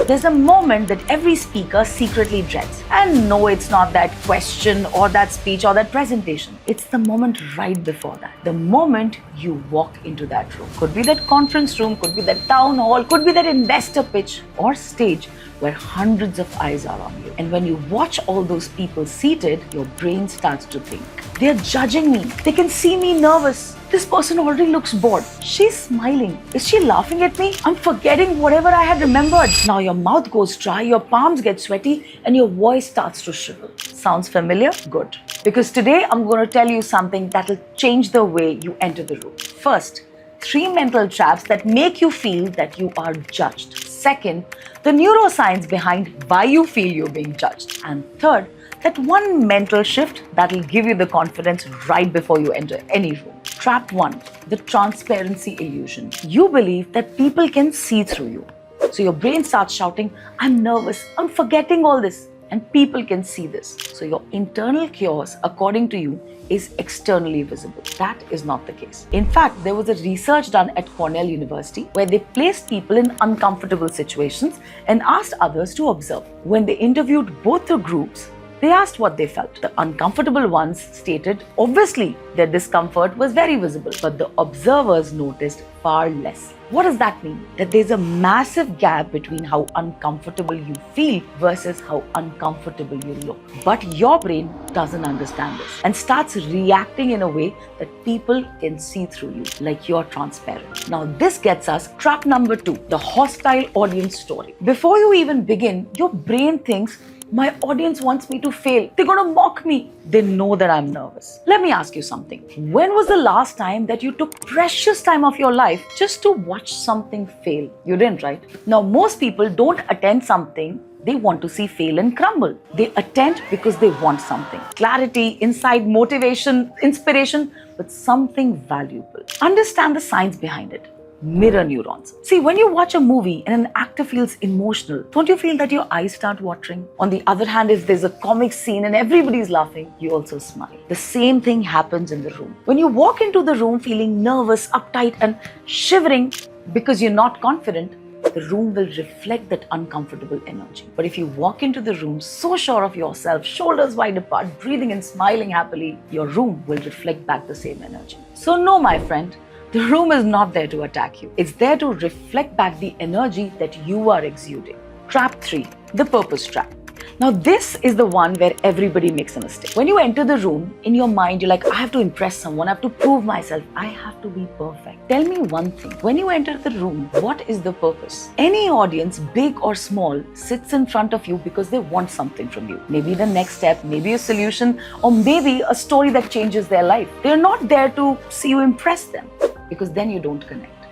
There's a moment that every speaker secretly dreads. And no, it's not that question or that speech or that presentation. It's the moment right before that. The moment you walk into that room. Could be that conference room, could be that town hall, could be that investor pitch or stage where hundreds of eyes are on you. And when you watch all those people seated, your brain starts to think. They're judging me. They can see me nervous. This person already looks bored. She's smiling. Is she laughing at me? I'm forgetting whatever I had remembered. Now your mouth goes dry, your palms get sweaty, and your voice starts to shrivel. Sounds familiar? Good. Because today I'm going to tell you something that'll change the way you enter the room. First, 3 mental traps that make you feel that you are judged. Second, the neuroscience behind why you feel you're being judged. And third, that one mental shift that'll give you the confidence right before you enter any room. Trap 1, the transparency illusion. You believe that people can see through you. So your brain starts shouting, I'm nervous, I'm forgetting all this. And people can see this. So your internal chaos, according to you, is externally visible. That is not the case. In fact, there was a research done at Cornell University where they placed people in uncomfortable situations and asked others to observe. When they interviewed both the groups, they asked what they felt. The uncomfortable ones stated, obviously, their discomfort was very visible, but the observers noticed far less. What does that mean? That there's a massive gap between how uncomfortable you feel versus how uncomfortable you look. But your brain doesn't understand this and starts reacting in a way that people can see through you, like you're transparent. Now, this gets us trap number 2, the hostile audience story. Before you even begin, your brain thinks, my audience wants me to fail. They're going to mock me. They know that I'm nervous. Let me ask you something. When was the last time that you took precious time of your life just to watch something fail? You didn't, right? Now, most people don't attend something they want to see fail and crumble. They attend because they want something. Clarity, insight, motivation, inspiration, but something valuable. Understand the science behind it. Mirror neurons. See, when you watch a movie and an actor feels emotional, don't you feel that your eyes start watering? On the other hand, if there's a comic scene and everybody's laughing, you also smile. The same thing happens in the room. When you walk into the room feeling nervous, uptight, and shivering because you're not confident, the room will reflect that uncomfortable energy. But if you walk into the room so sure of yourself, shoulders wide apart, breathing and smiling happily, your room will reflect back the same energy. So no, my friend, the room is not there to attack you. It's there to reflect back the energy that you are exuding. Trap 3, the purpose trap. Now, this is the one where everybody makes a mistake. When you enter the room, in your mind, you're like, I have to impress someone, I have to prove myself, I have to be perfect. Tell me one thing. When you enter the room, what is the purpose? Any audience, big or small, sits in front of you because they want something from you. Maybe the next step, maybe a solution, or maybe a story that changes their life. They're not there to see you impress them, because then you don't connect.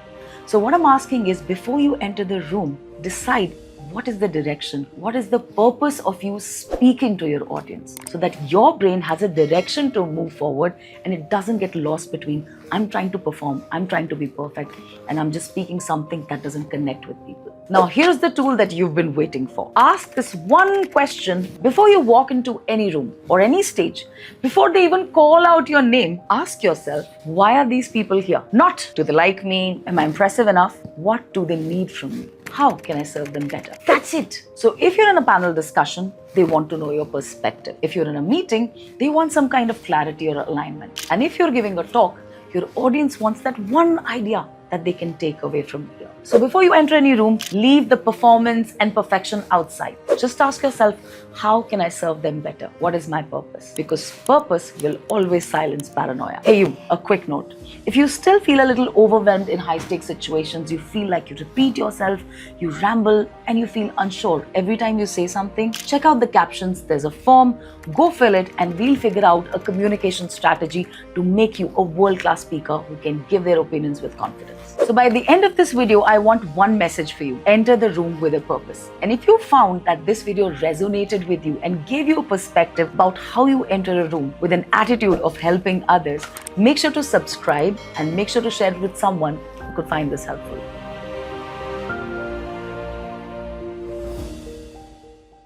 So what I'm asking is, before you enter the room, decide what is the direction, what is the purpose of you speaking to your audience, so that your brain has a direction to move forward and it doesn't get lost between I'm trying to perform, I'm trying to be perfect, and I'm just speaking something that doesn't connect with people. Now, here's the tool that you've been waiting for. Ask this one question before you walk into any room or any stage. Before they even call out your name, ask yourself, why are these people here? Not, do they like me? Am I impressive enough? What do they need from me? How can I serve them better? That's it. So if you're in a panel discussion, they want to know your perspective. If you're in a meeting, they want some kind of clarity or alignment. And if you're giving a talk, your audience wants that one idea that they can take away from here. So before you enter any room, leave the performance and perfection outside. Just ask yourself, how can I serve them better? What is my purpose? Because purpose will always silence paranoia. Hey you, a quick note. If you still feel a little overwhelmed in high-stakes situations, you feel like you repeat yourself, you ramble, and you feel unsure every time you say something, check out the captions. There's a form, go fill it, and we'll figure out a communication strategy to make you a world-class speaker who can give their opinions with confidence. So by the end of this video, I want one message for you. Enter the room with a purpose. And if you found that this video resonated with you and gave you a perspective about how you enter a room with an attitude of helping others, make sure to subscribe and make sure to share it with someone who could find this helpful.